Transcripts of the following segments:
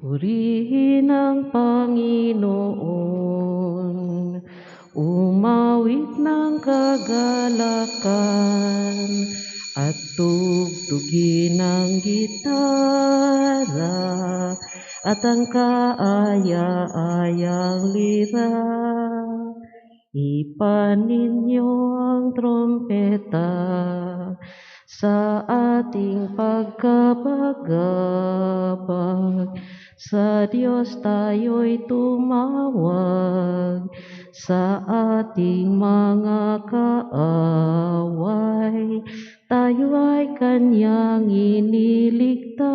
Purihin ang Panginoon, umawit ng kagalakan, at tugtugin ng gitara, at ang kaaya-ayang lira. Ipanin niyo ang trompeta sa ating pagkabagabag. Sa Diyos tayo'y tumawag, sa ating mga kaaway. Tayo ay Kanyang iniligtas.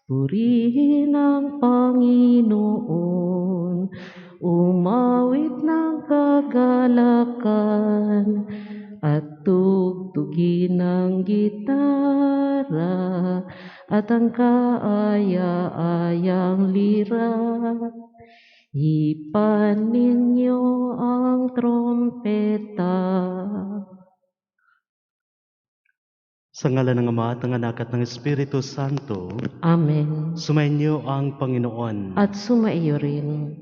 Purihin ang Panginoon, umawit ng kagalakan, at tugtugin ng gitara, at ang kaaya-ayang lira. Ipanin niyo ang trompeta. Sa ngalan ng Ama at ng Anak at ng Espiritu Santo, Amen. sumainyo ang Panginoon. At sumaiyo rin.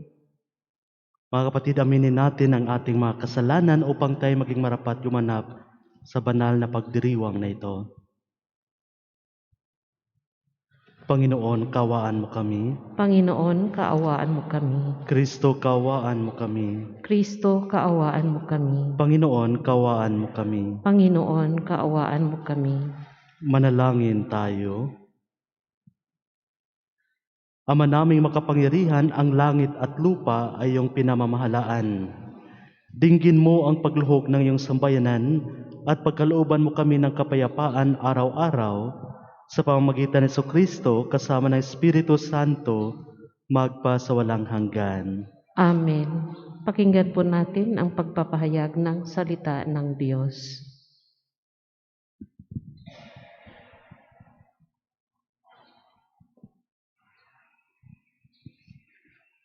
Mga kapatid, aminin natin ang ating mga kasalanan upang tayo maging marapat gumanap sa banal na pagdiriwang na ito. Panginoon, kawaan mo kami. Panginoon, kaawaan mo kami. Kristo, kawaan mo kami. Kristo, kaawaan mo kami. Panginoon, kawaan mo kami. Panginoon, kaawaan mo kami. Manalangin tayo. Ama naming makapangyarihan, ang langit at lupa ay iyong pinamamahalaan. Dinggin mo ang pagluhog ng iyong sambayanan at pagkalooban mo kami ng kapayapaan araw-araw sa pamamagitan ni Jesucristo kasama ng Espiritu Santo magpa sa walang hanggan. Amen. Pakinggan po natin ang pagpapahayag ng salita ng Diyos.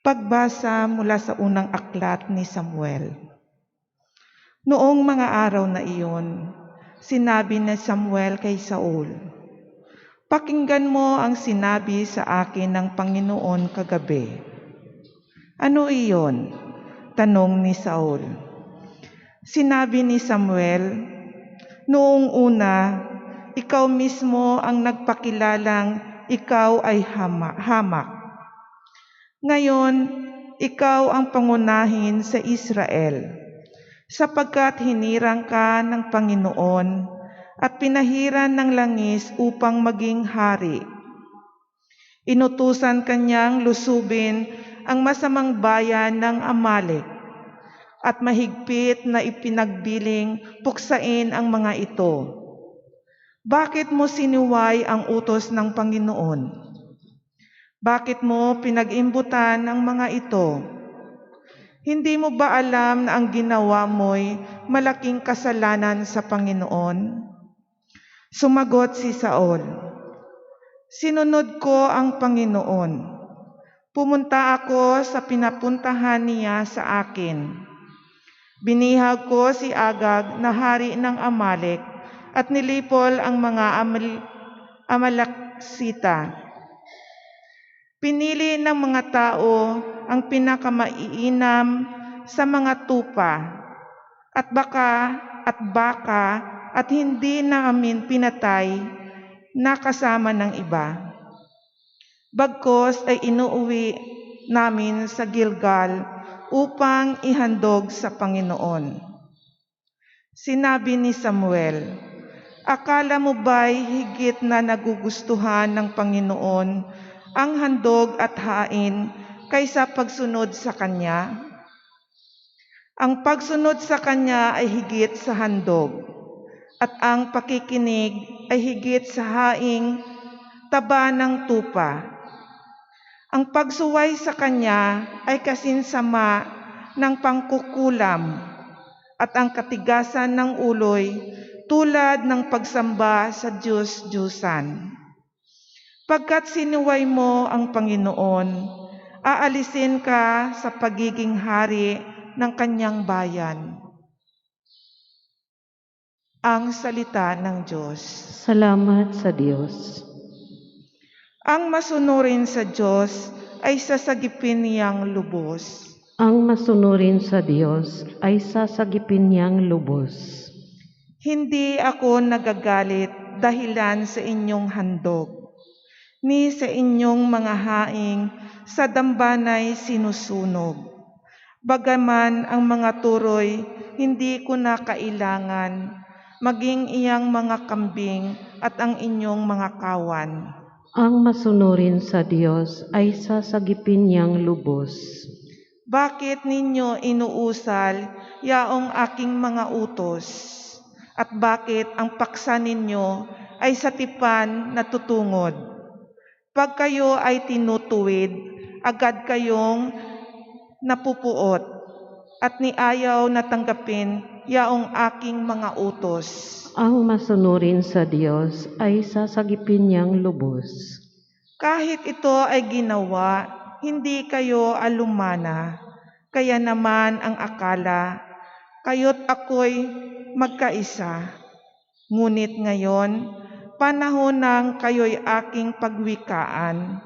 Pagbasa mula sa unang aklat ni Samuel. Noong mga araw na iyon, sinabi ni Samuel kay Saul, "Pakinggan mo ang sinabi sa akin ng Panginoon kagabi." "Ano iyon?" tanong ni Saul. Sinabi ni Samuel, "Noong una, ikaw mismo ang nagpakilalang ikaw ay hamak. Ngayon, ikaw ang pangunahin sa Israel, sapagkat hinirang ka ng Panginoon at pinahiran ng langis upang maging hari. Inutusan kanyang lusubin ang masamang bayan ng Amalek at mahigpit na ipinagbiling puksain ang mga ito. Bakit mo siniway ang utos ng Panginoon? Bakit mo pinag-imbutan ang mga ito? Hindi mo ba alam na ang ginawa mo'y malaking kasalanan sa Panginoon?" Sumagot si Saul, "Sinunod ko ang Panginoon. Pumunta ako sa pinapuntahan niya sa akin. Binihag ko si Agag na hari ng Amalek at nilipol ang mga Amaleksita. Pinili ng mga tao ang pinakamaiinam sa mga tupa at baka at hindi namin pinatay na kasama ng iba. Bagkus ay inuuwi namin sa Gilgal upang ihandog sa Panginoon." Sinabi ni Samuel, "Akala mo ba'y higit na nagugustuhan ng Panginoon ang handog at hain kaysa pagsunod sa Kanya? Ang pagsunod sa Kanya ay higit sa handog, at ang pakikinig ay higit sa haing taba ng tupa. Ang pagsuway sa Kanya ay kasinsama ng pangkukulam, at ang katigasan ng uloy tulad ng pagsamba sa Diyos-Diyusan. Pagkat sinuway mo ang Panginoon, aalisin ka sa pagiging hari ng Kanyang bayan." Ang salita ng Diyos. Salamat sa Diyos. Ang masunurin sa Diyos ay sasagipin niyang lubos. Ang masunurin sa Diyos ay sasagipin niyang lubos. Hindi ako nagagalit dahilan sa inyong handog, ni sa inyong mga haing sa dambanay sinusunog. Bagaman ang mga turoy, hindi ko na kailangan, maging iyang mga kambing at ang inyong mga kawan. Ang masunurin sa Diyos ay sasagipin niyang lubos. Bakit ninyo inuusal yaong aking mga utos? At bakit ang paksa ninyo ay sa tipan na tutungod? Pag kayo ay tinutuwid, agad kayong napupuot at niayaw na tanggapin yaong aking mga utos. Ang masunurin sa Diyos ay sasagipin niyang lubos. Kahit ito ay ginawa, hindi kayo alumana. Kaya naman ang akala, kayo't ako'y magkaisa. Ngunit ngayon, panahon ng kayo'y aking pagwikaan,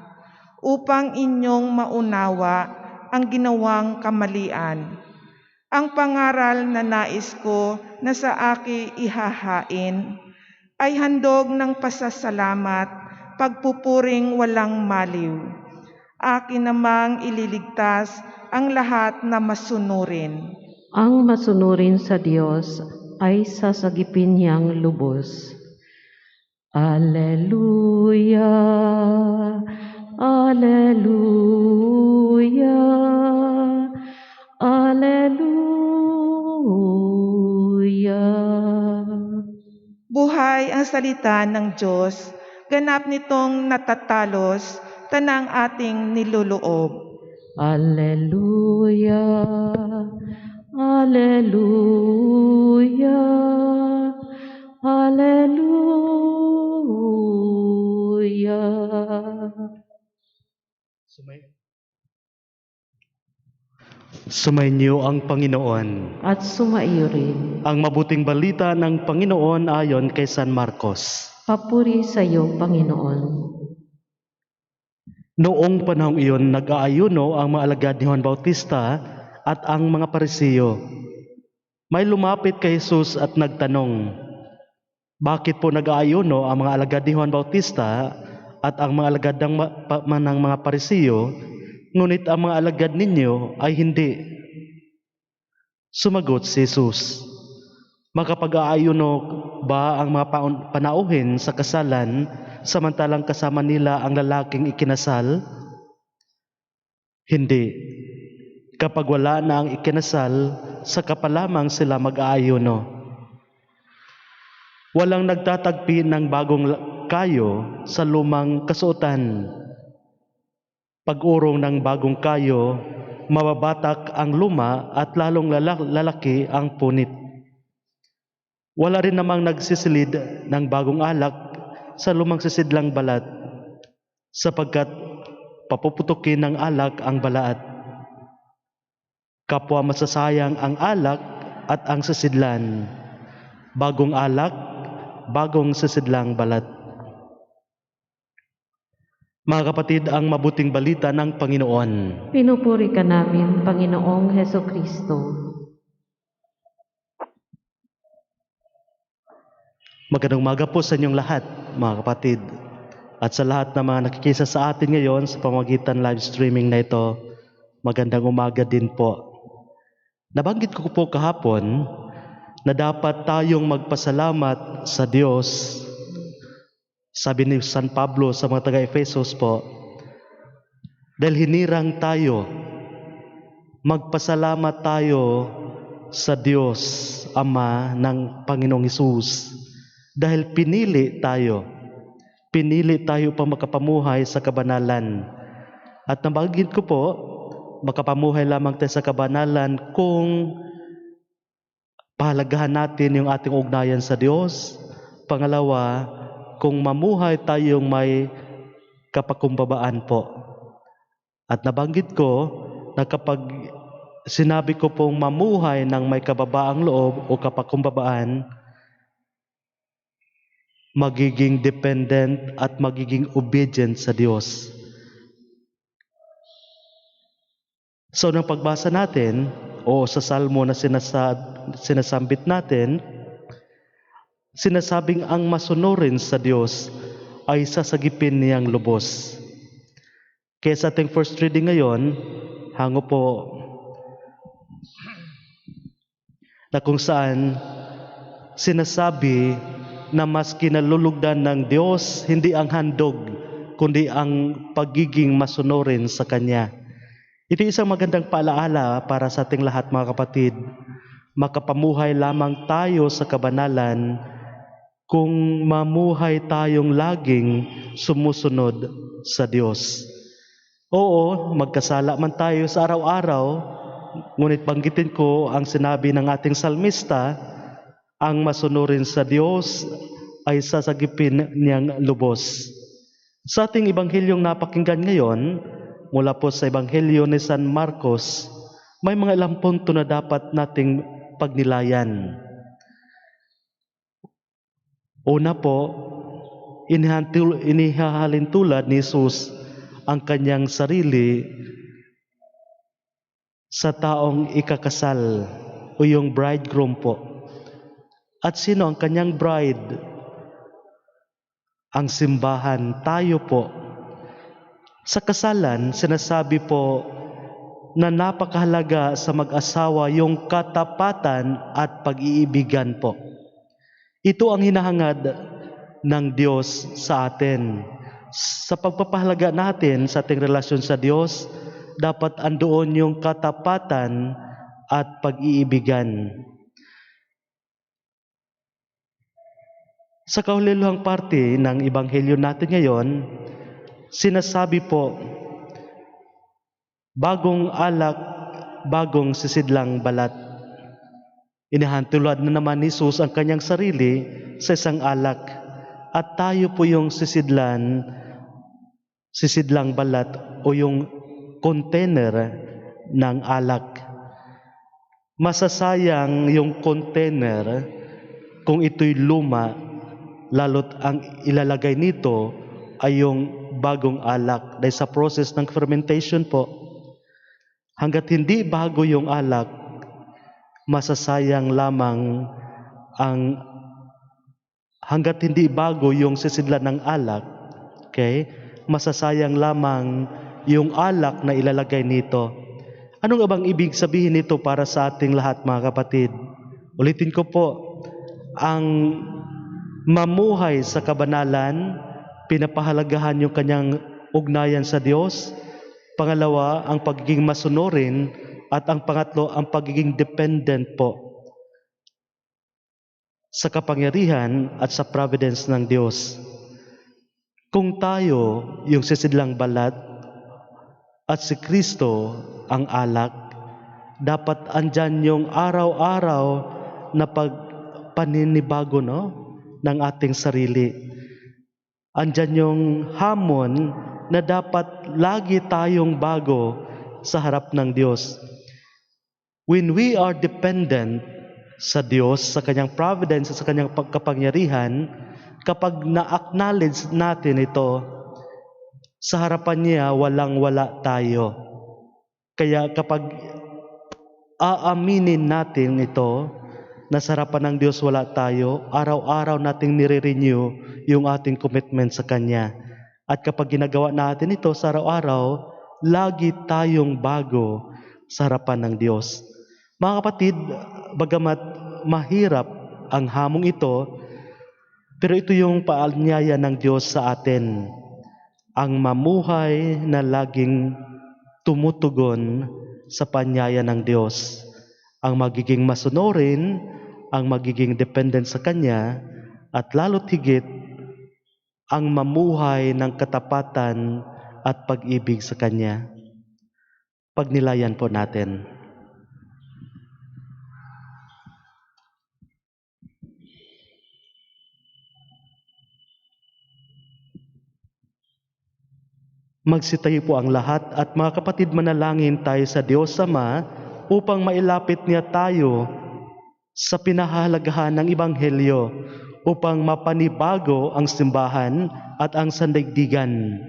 upang inyong maunawa ang ginawang kamalian. Ang pangaral na nais ko na sa aki ihahain ay handog ng pasasalamat, pagpupuring walang maliw. Akin namang ililigtas ang lahat na masunurin. Ang masunurin sa Diyos ay sasagipin niyang lubos. Alleluia, Alleluia, Alleluia. Buhay ang salita ng Diyos, ganap nitong natatalos, tanang ating niluloob. Alleluia, Alleluia, Alleluia. Sumainyo ang Panginoon. At sumaiyo rin. Ang mabuting balita ng Panginoon ayon kay San Marcos. Papuri sa iyo, Panginoon. Noong panahong iyon, nag-aayuno ang mga alagad ni Juan Bautista at ang mga Parisiyo. May lumapit kay Jesus at nagtanong, bakit po nag-aayuno ang mga alagad ni Juan Bautista at ang mga alagad ng mga Parisiyo, ngunit ang mga alagad ninyo ay hindi? Sumagot si Jesus, makapag-aayuno ba ang mga panauhin sa kasalan samantalang kasama nila ang lalaking ikinasal? Hindi. Kapag wala na ang ikinasal, saka pa lamang sila mag-aayuno. Walang nagtatagpi ng bagong kayo sa lumang kasuotan. Pag-urong ng bagong kayo, mababatak ang luma at lalong lalaki ang punit. Wala rin namang nagsisilid ng bagong alak sa lumang sisidlang balat, sapagkat papuputukin ng alak ang balaat. Kapwa masasayang ang alak at ang sisidlan. Bagong alak, bagong sisidlang balat. Mga kapatid, ang mabuting balita ng Panginoon. Pinupuri ka namin, Panginoong Heso Kristo. Magandang umaga po sa inyong lahat, mga kapatid. At sa lahat na mga nakikisa sa atin ngayon sa pamamagitan live streaming na ito, magandang umaga din po. Nabanggit ko po kahapon na dapat tayong magpasalamat sa Diyos. Sabi ni San Pablo sa mga taga-Efesos po, dahil hinirang tayo, magpasalamat tayo sa Diyos, Ama ng Panginoong Hesus. Dahil pinili tayo pang makapamuhay sa kabanalan. At nabanggit ko po, makapamuhay lamang tayo sa kabanalan kung pahalagahan natin yung ating ugnayan sa Diyos. Pangalawa, kung mamuhay tayong may kapakumbabaan po. At nabanggit ko na kapag sinabi ko pong mamuhay ng may kababaang loob o kapakumbabaan, magiging dependent at magiging obedient sa Diyos. So nang pagbasa natin o sa salmo na sinasambit natin, sinasabing ang masunurin sa Diyos ay sasagipin niyang lubos. Kaya sa ating first reading ngayon, hango po na kung saan sinasabi na mas kinalulugdan ng Diyos hindi ang handog, kundi ang pagiging masunurin sa Kanya. Ito isang magandang paalaala para sa ating lahat, mga kapatid. Makapamuhay lamang tayo sa kabanalan kung mamuhay tayong laging sumusunod sa Diyos. Oo, magkasala man tayo sa araw-araw, ngunit banggitin ko ang sinabi ng ating salmista, ang masunurin sa Diyos ay sasagipin niyang lubos. Sa ating ebanghelyong napakinggan ngayon, mula po sa ebanghelyo ni San Marcos, may mga ilang punto na dapat nating pagnilayan. Una po, inihahalin tulad ni Jesus ang kanyang sarili sa taong ikakasal o yung bridegroom po. At sino ang kanyang bride? Ang simbahan, tayo po. Sa kasalan, sinasabi po na napakahalaga sa mag-asawa yung katapatan at pag-iibigan po. Ito ang hinahangad ng Diyos sa atin. Sa pagpapahalaga natin sa ating relasyon sa Diyos, dapat andoon yung katapatan at pag-iibigan. Sa kahuliluhang parte ng ebanghelyo natin ngayon, sinasabi po, bagong alak, bagong sisidlang balat. Inihantulad na naman ni Jesus ang kanyang sarili sa isang alak. At tayo po yung sisidlang balat o yung container ng alak. Masasayang yung container kung ito'y luma, lalo't ang ilalagay nito ay yung bagong alak dahil sa process ng fermentation po. Hanggat hindi bago yung alak, masasayang lamang hanggat hindi bago yung sisidlan ng alak, okay? Masasayang lamang yung alak na ilalagay nito. Ano nga bang ibig sabihin nito para sa ating lahat, mga kapatid? Ulitin ko po, ang mamuhay sa kabanalan, pinapahalagahan yung kanyang ugnayan sa Diyos. Pangalawa, ang pagiging masunurin. At ang pangatlo, ang pagiging dependent po sa kapangyarihan at sa providence ng Diyos. Kung tayo yung sisidlang balat at si Kristo ang alak, dapat andyan yung araw-araw na pagpaninibago ng ating sarili. Andyan yung hamon na dapat lagi tayong bago sa harap ng Diyos. When we are dependent sa Diyos, sa kanyang providence, sa kanyang kapangyarihan, kapag na-acknowledge natin ito, sa harapan niya walang-wala tayo. Kaya kapag aaminin natin ito, na sa harapan ng Diyos wala tayo, araw-araw nating nire-renew yung ating commitment sa Kanya. At kapag ginagawa natin ito sa araw-araw, lagi tayong bago sa harapan ng Diyos. Mga kapatid, bagamat mahirap ang hamong ito, pero ito yung paalnyaya ng Diyos sa atin. Ang mamuhay na laging tumutugon sa panyaya ng Diyos. Ang magiging masunurin, ang magiging dependent sa Kanya, at lalo't higit, ang mamuhay ng katapatan at pag-ibig sa Kanya. Pagnilayan po natin. Magsitayo po ang lahat at mga kapatid, manalangin tayo sa Diyos Ama upang mailapit niya tayo sa pinahahalagahan ng Ebanghelyo upang mapanibago ang simbahan at ang sandaigdigan.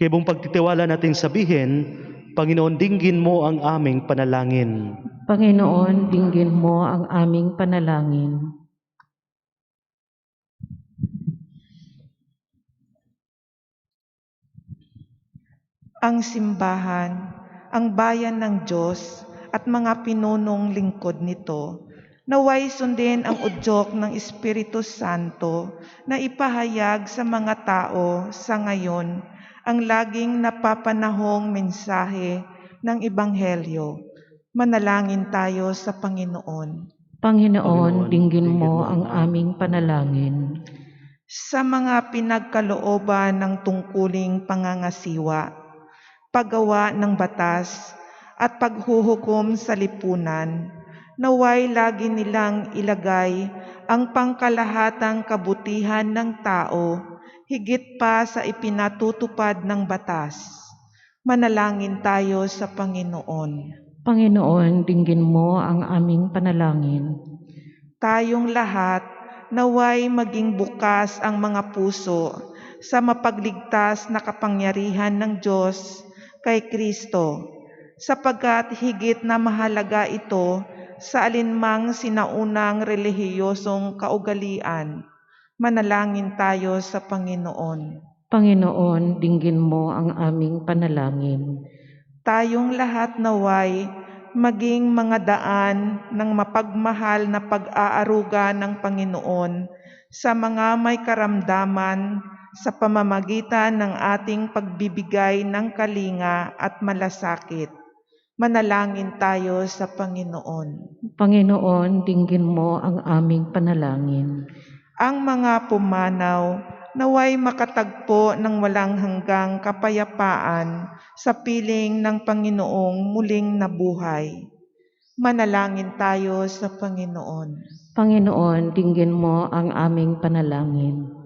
Kaya buong pagtitiwala nating sabihin, Panginoon, dinggin mo ang aming panalangin. Panginoon, dinggin mo ang aming panalangin. Ang simbahan, ang bayan ng Diyos at mga pinunong lingkod nito, naway sundin ang udyok ng Espiritu Santo na ipahayag sa mga tao sa ngayon ang laging napapanahong mensahe ng Ebanghelyo. Manalangin tayo sa Panginoon. Panginoon, dinggin mo ang aming panalangin. Sa mga pinagkalooban ng tungkuling pangangasiwa, paggawa ng batas at paghuhukom sa lipunan, naway lagi nilang ilagay ang pangkalahatang kabutihan ng tao higit pa sa ipinatutupad ng batas. Manalangin tayo sa Panginoon. Panginoon, dinggin mo ang aming panalangin. Tayong lahat naway maging bukas ang mga puso sa mapagligtas na kapangyarihan ng Diyos kay Kristo, sapagkat higit na mahalaga ito sa alinmang sinaunang relihiyosong kaugalian. Manalangin tayo sa Panginoon. Panginoon, dinggin mo ang aming panalangin. Tayong lahat naway maging mga daan ng mapagmahal na pag-aaruga ng Panginoon sa mga may karamdaman sa pamamagitan ng ating pagbibigay ng kalinga at malasakit. Manalangin tayo sa Panginoon. Panginoon, dinggin mo ang aming panalangin. Ang mga pumanaw naway makatagpo ng walang hanggang kapayapaan sa piling ng Panginoong muling nabuhay. Manalangin tayo sa Panginoon. Panginoon, dinggin mo ang aming panalangin.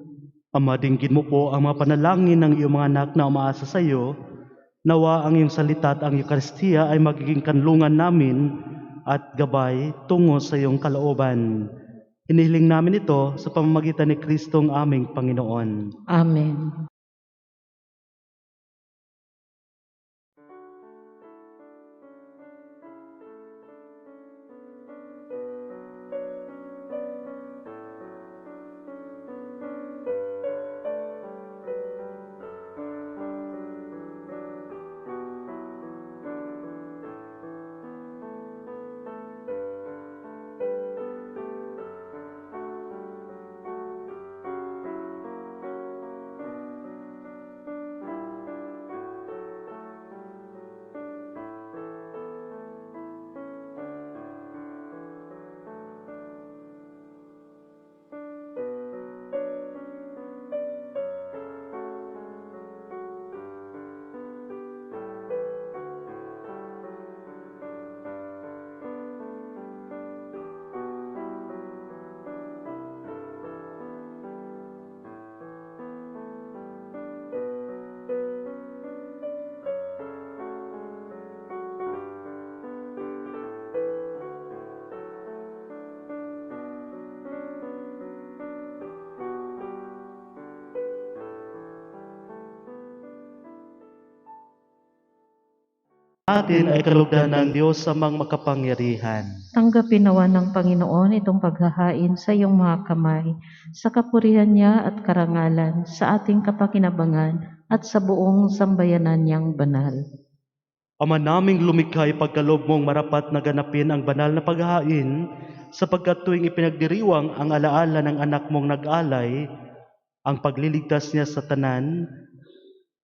Ama, dinggin mo po ang mga panalangin ng iyong mga anak na umaasa sa iyo. Nawa ang iyong salita at ang Eucharistia ay magiging kanlungan namin at gabay tungo sa iyong kalooban. Hinihiling namin ito sa pamamagitan ni Kristong aming Panginoon. Amen. Atin ay kalugdan ng Diyos sa mga makapangyarihan. Tanggapin nawa ng Panginoon itong paghahain sa iyong mga kamay, sa kapurihan niya at karangalan, sa ating kapakinabangan at sa buong sambayanan niyang banal. Ama naming lumikha, ipagkaloob mong marapat na ganapin ang banal na paghahain, sapagkat tuwing ipinagdiriwang ang alaala ng anak mong nag-alay, ang pagliligtas niya sa tanan,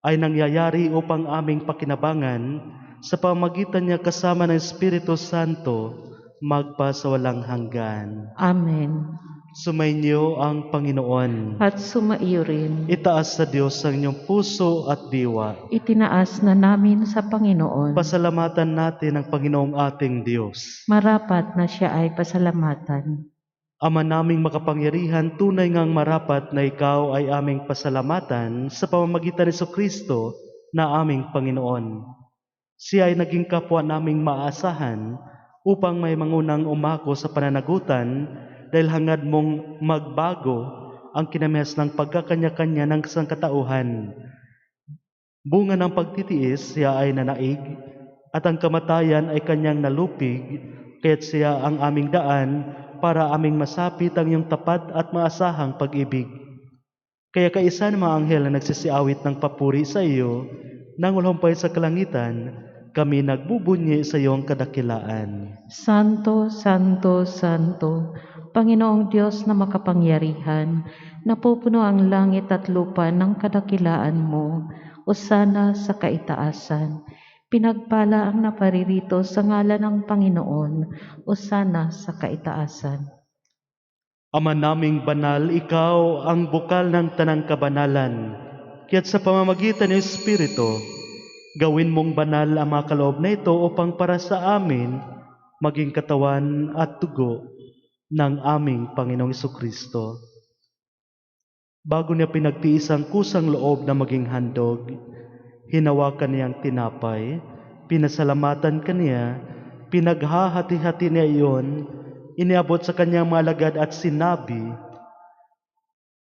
ay nangyayari upang aming pakinabangan, sa pamagitan niya kasama ng Espiritu Santo, magpasawalang hanggan. Amen. Sumainyo ang Panginoon. At sumaiyo rin, Itaas sa Diyos ang inyong puso at diwa. itinaas na namin sa Panginoon. Pasalamatan natin ang Panginoong ating Diyos. Marapat na siya ay pasalamatan. Ama naming makapangyarihan, tunay ngang marapat na ikaw ay aming pasalamatan sa pamamagitan ni Kristo na aming Panginoon. Siya ay naging kapwa naming maasahan upang may mangunang umako sa pananagutan dahil hangad mong magbago ang kinamihas ng pagkakanya-kanya ng sangkatauhan. Bunga ng pagtitiis, siya ay nanaig, at ang kamatayan ay kanyang nalupig, kaya't siya ang aming daan para aming masapit ang iyong tapat at maasahang pag-ibig. Kaya kaisa ng mga anghel na nagsisiawit ng papuri sa iyo, nang ulumpay sa kalangitan, kami nagbubunyi sa iyong kadakilaan. Santo, Santo, Santo, Panginoong Diyos na makapangyarihan, napupuno ang langit at lupa ng kadakilaan mo, Hosana sa kaitaasan. Pinagpala ang naparirito sa ngalan ng Panginoon, Hosana sa kaitaasan. Ama naming banal, ikaw ang bukal ng tanang kabanalan. Kaya't sa pamamagitan ng Espiritu, gawin mong banal ang mga kaloob na ito upang para sa amin maging katawan at dugo ng aming Panginoong Jesucristo. Bago niya pinagtiis ang kusang loob na maging handog, hinawakan niyang tinapay, pinasalamatan kaniya, pinaghahati-hati niya iyon, iniabot sa kanyang mga alagad at sinabi,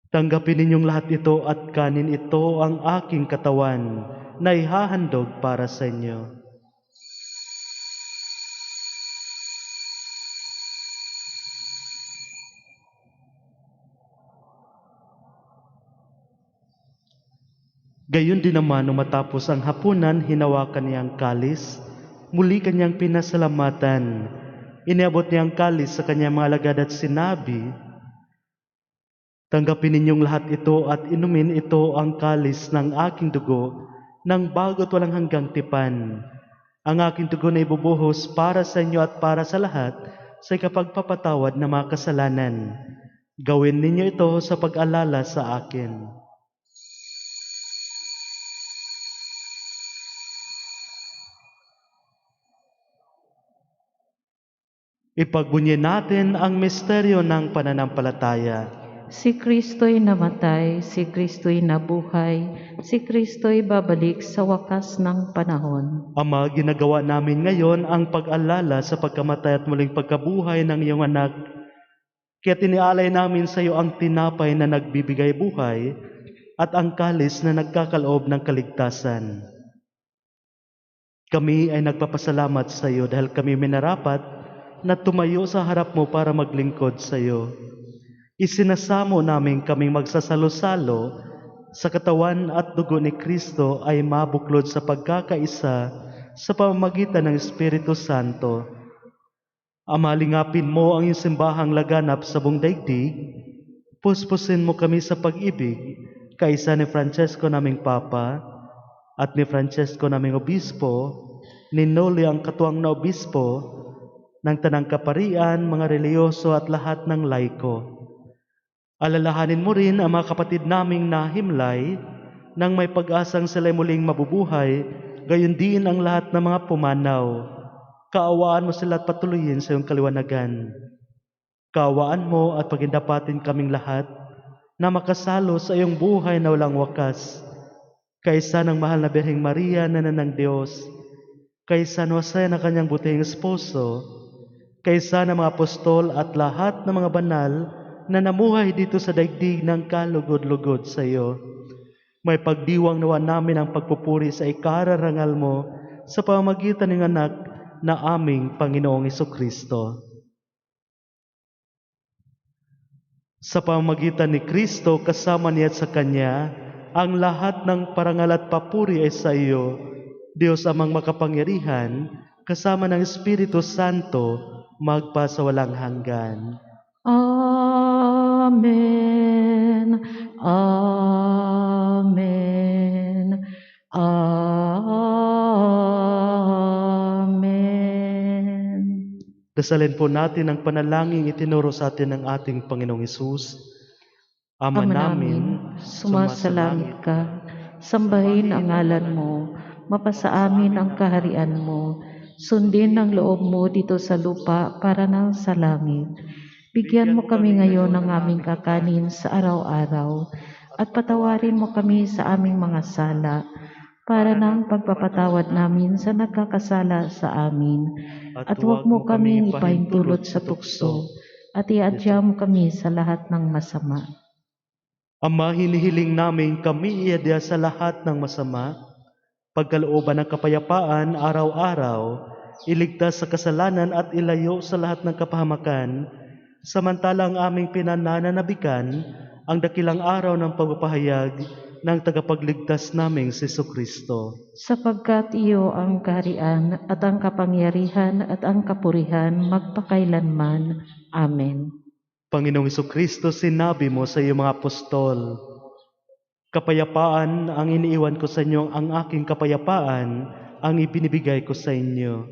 "Tanggapin ninyong lahat ito at kanin ito ang aking katawan na ihahandog para sa inyo." Gayon din naman nung matapos ang hapunan, hinawakan niya ang kalis, muli kanyang pinasalamatan. Iniabot niya ang kalis sa kanyang mga alagad at sinabi, "Tanggapin ninyong lahat ito at inumin ito ang kalis ng aking dugo ng bago't walang hanggang tipan. Ang aking dugo na ibubuhos para sa inyo at para sa lahat sa ikapagpapatawad ng mga kasalanan. Gawin ninyo ito sa pag-alala sa akin." Ipagbunyi natin ang misteryo ng pananampalataya. Si Kristo'y namatay, si Kristo'y nabuhay, si Kristo'y babalik sa wakas ng panahon. Ama, ginagawa namin ngayon ang pag-alala sa pagkamatay at muling pagkabuhay ng iyong anak. Kaya tinialay namin sa iyo ang tinapay na nagbibigay buhay at ang kalis na nagkakaloob ng kaligtasan. Kami ay nagpapasalamat sa iyo dahil kami minarapat na tumayo sa harap mo para maglingkod sa iyo. Isinasamo namin kaming magsasalo-salo sa katawan at dugo ni Kristo ay mabuklod sa pagkakaisa sa pamamagitan ng Espiritu Santo. Ama, lingapin mo ang iyong simbahang laganap sa buong daigdig. Puspusin mo kami sa pag-ibig, kaisa ni Francesco naming Papa at ni Francesco naming Obispo, ni Noli ang katuwang na Obispo, ng Tanang Kaparian, mga reliyoso at lahat ng laiko. Alalahanin mo rin ang mga kapatid naming nahimlay nang may pag-asang sila'y muling mabubuhay, gayon din ang lahat ng mga pumanaw. Kaawaan mo sila at patuloyin sa iyong kaliwanagan. Kaawaan mo at pagindapatin kaming lahat na makasalo sa iyong buhay na walang wakas. Kaisa ng mahal na Birheng Maria na ng Diyos, kaisa ng Jose na kanyang butihing esposo, kaisa ng mga apostol at lahat ng mga banal na namuhay dito sa daigdig ng kalugod-lugod sa iyo. May pagdiwang nawa namin ang pagpupuri sa ikararangal mo sa pamamagitan ng anak na aming Panginoong Jesucristo. Sa pamamagitan ni Kristo, kasama niya at sa Kanya, ang lahat ng parangal at papuri ay sa iyo, Diyos amang makapangyarihan, kasama ng Espiritu Santo, magpa sa walang hanggan. Amen. Amen. Amen. Dasalin po natin ang panalangin itinuro sa atin ng ating Panginoong Hesus. Ama namin, sumasalangit ka, sambahin ang ngalan mo, mapasa amin ang kaharian mo, sundin ang loob mo dito sa lupa para nang sa langit. Bigyan mo kami ngayon ng aming kakanin sa araw-araw, at patawarin mo kami sa aming mga sala, para ng pagpapatawad namin sa nagkakasala sa amin. At huwag mo kaming ipahintulot sa tukso, at iadya mo kami sa lahat ng masama. Ama, hinihiling namin kami iadya sa lahat ng masama, pagkalooban ng kapayapaan araw-araw, iligtas sa kasalanan at ilayo sa lahat ng kapahamakan, samantalang aming pinanananabikan ang dakilang araw ng pagpapahayag ng tagapagligtas naming si Jesucristo. Sapagkat iyo ang kaharian at ang kapangyarihan at ang kapurihan magpakailanman. Amen. Panginoong Jesucristo, sinabi mo sa iyong mga apostol, kapayapaan ang iniiwan ko sa inyo, ang aking kapayapaan ang ibinibigay ko sa inyo.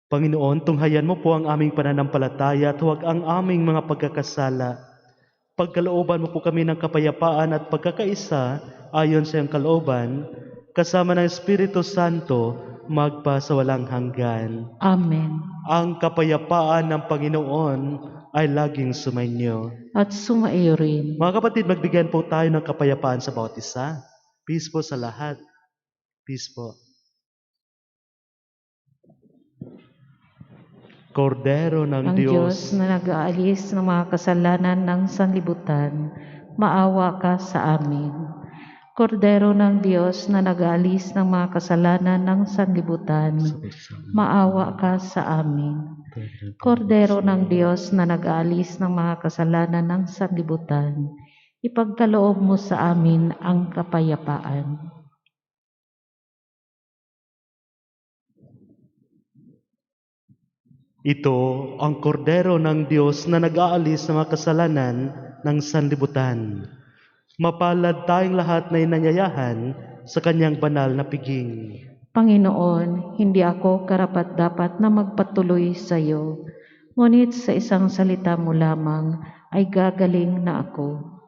Panginoon, tunghayan mo po ang aming pananampalataya at huwag ang aming mga pagkakasala. Pagkalooban mo po kami ng kapayapaan at pagkakaisa ayon sa iyong kalooban, kasama ng Espiritu Santo, magpa sa walang hanggan. Amen. Ang kapayapaan ng Panginoon ay laging sumainyo. At sumaiyo rin. Mga kapatid, magbigyan po tayo ng kapayapaan sa bawat isa. Peace po sa lahat. Peace po. Kordero ng Ang Diyos, Diyos na nag-aalis ng mga kasalanan ng sanlibutan, maawa ka sa amin. Kordero ng Diyos na nag-aalis ng mga kasalanan ng sanlibutan, maawa ka sa amin. Kordero ng Diyos na nag-aalis ng mga kasalanan ng sanlibutan, ipagkaloob mo sa amin ang kapayapaan. ito ang kordero ng Diyos na nag-aalis ng mga kasalanan ng sanlibutan. Mapalad tayong lahat na inanyayahan sa kanyang banal na piging. Panginoon, hindi ako karapat-dapat na magpatuloy sa iyo, ngunit sa isang salita mo lamang ay gagaling na ako.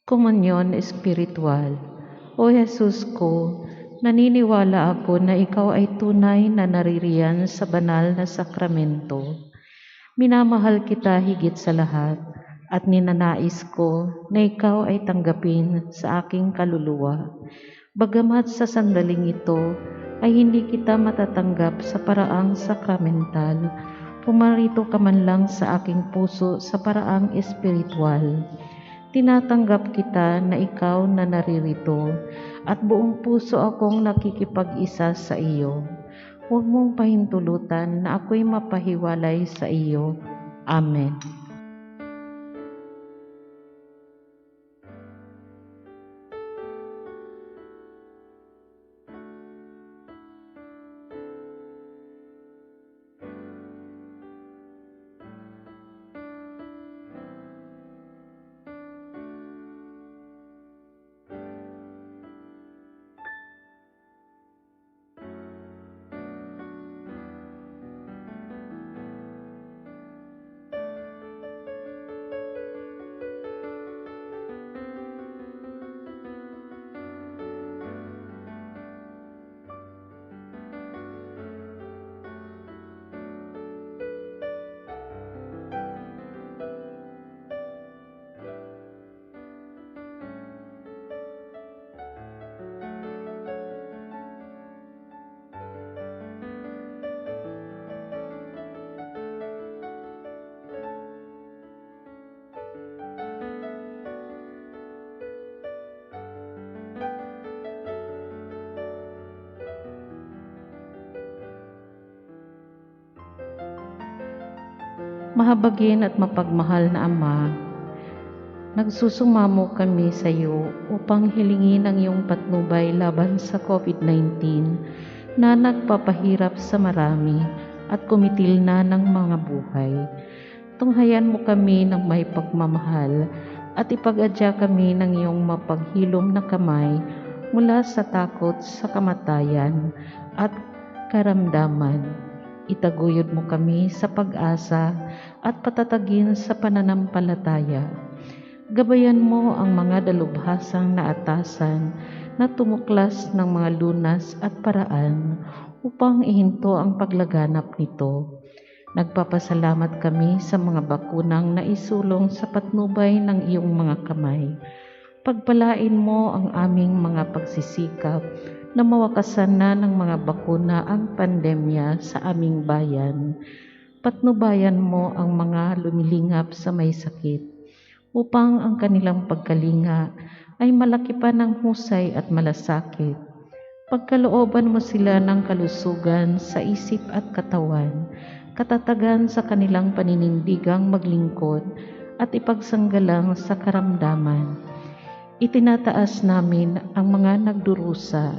Komunyon Espiritual. O Jesus ko, naniniwala ako na ikaw ay tunay na naririyan sa banal na sakramento. Minamahal kita higit sa lahat at ninanais ko na ikaw ay tanggapin sa aking kaluluwa. Bagamat sa sandaling ito ay hindi kita matatanggap sa paraang sakramental, pumarito ka man lang sa aking puso sa paraang espiritual. Tinatanggap kita na ikaw na naririto at buong puso akong nakikipag-isa sa iyo. Huwag mong pahintulutan na ako'y mapahiwalay sa iyo. Amen. Mahabagin at mapagmahal na Ama, nagsusumamo kami sa iyo upang hilingin ang iyong patnubay laban sa COVID-19 na nagpapahirap sa marami at kumitil na ng mga buhay. Tunghayan mo kami ng may pagmamahal at ipag-adya kami ng iyong mapaghilom na kamay mula sa takot sa kamatayan at karamdaman. Itaguyod mo kami sa pag-asa at patatagin sa pananampalataya. Gabayan mo ang mga dalubhasang naatasan na tumuklas ng mga lunas at paraan upang ihinto ang paglaganap nito. Nagpapasalamat kami sa mga bakunang naisulong sa patnubay ng iyong mga kamay. Pagpalain mo ang aming mga pagsisikap na mawakasan na ng mga bakuna ang pandemya sa aming bayan. Patnubayan mo ang mga lumilingap sa may sakit upang ang kanilang pagkalinga ay malaki pa ng husay at malasakit. Pagkalooban mo sila ng kalusugan sa isip at katawan, katatagan sa kanilang paninindigang maglingkod at ipagsanggalang sa karamdaman. Itinataas namin ang mga nagdurusa,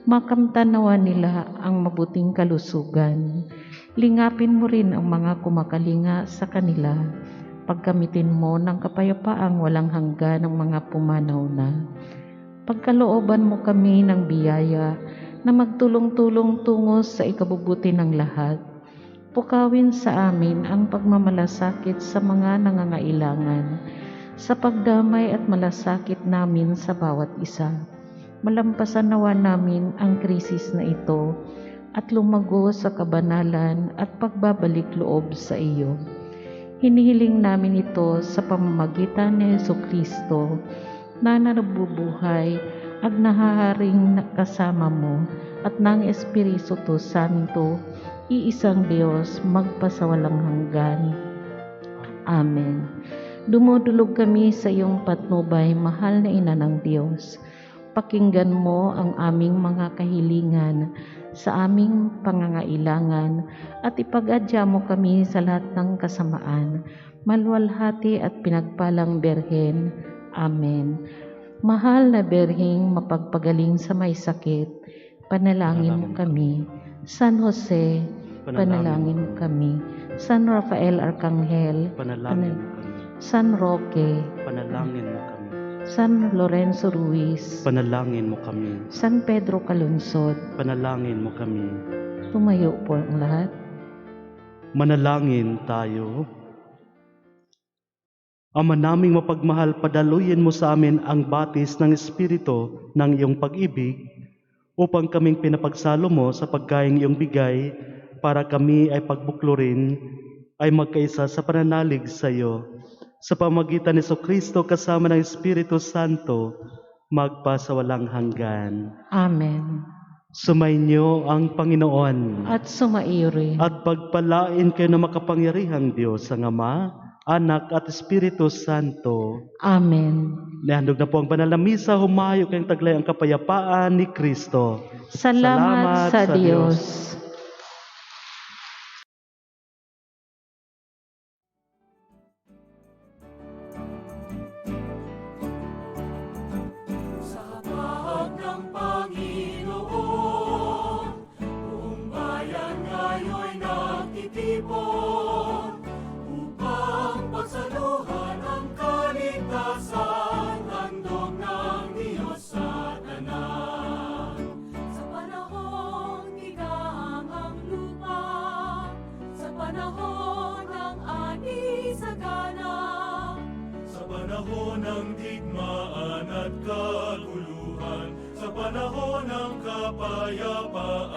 makamtan nawa nila ang mabuting kalusugan. Lingapin mo rin ang mga kumakalinga sa kanila. Pagkamitin mo ng kapayapaang walang hanggan ng mga pumanaw na. Pagkalooban mo kami ng biyaya na magtulong-tulong tungo sa ikabubuti ng lahat. Pukawin sa amin ang pagmamalasakit sa mga nangangailangan, sa pagdamay at malasakit namin sa bawat isa. Malampasan nawa namin ang krisis na ito at lumago sa kabanalan at pagbabalik loob sa iyo. Hinihiling namin ito sa pamamagitan ni Jesucristo na nabubuhay at nahaharing kasama mo at ng Espiritu Santo, iisang Diyos, magpasawalang hanggan. Amen. Dumudulog kami sa iyong patnubay, mahal na Ina ng Diyos. Pakinggan mo ang aming mga kahilingan sa aming pangangailangan at ipag-adya mo kami sa lahat ng kasamaan. Malwalhati at pinagpalang Berhen. Amen. Mahal na Berheng mapagpagaling sa may sakit, panalangin mo kami. San Jose, panalangin mo kami. San Rafael Arcangel, Panalangin mo kami. San Roque, Panalangin mo kami. San Lorenzo Ruiz, Panalangin mo kami. San Pedro Calunsod. Panalangin mo kami. Tumayo po ang lahat. Manalangin tayo. Ama naming mapagmahal, padaluyin mo sa amin ang batis ng Espiritu ng iyong pag-ibig upang kaming pinapagsalo mo sa pagkaing iyong bigay para kami ay pagbuklurin ay magkaisa sa pananalig sa iyo. Sa pamagitan ni Jesucristo kasama ng Espiritu Santo, magpasawalang hanggan. Amen. Sumainyo ang Panginoon At sumaiyo rin. at pagpalain kayo ng makapangyarihang Diyos ang Ama, Anak at Espiritu Santo. Amen. Nahandog na po ang banal na misa, humayo kayong taglay ang kapayapaan ni Kristo. Salamat sa Diyos. Sa bahag ng Panginoon, buong bayan ngayon'y nagtitipon upang pagsaluhan ang kaligtasan, handog ng Diyos sa tanan. Sa panahon tigang ang lupa, sa panahon ng ani sa ganap, sa panahon ng digmaan at kaguluhan, sa panahon ng kapayapaan.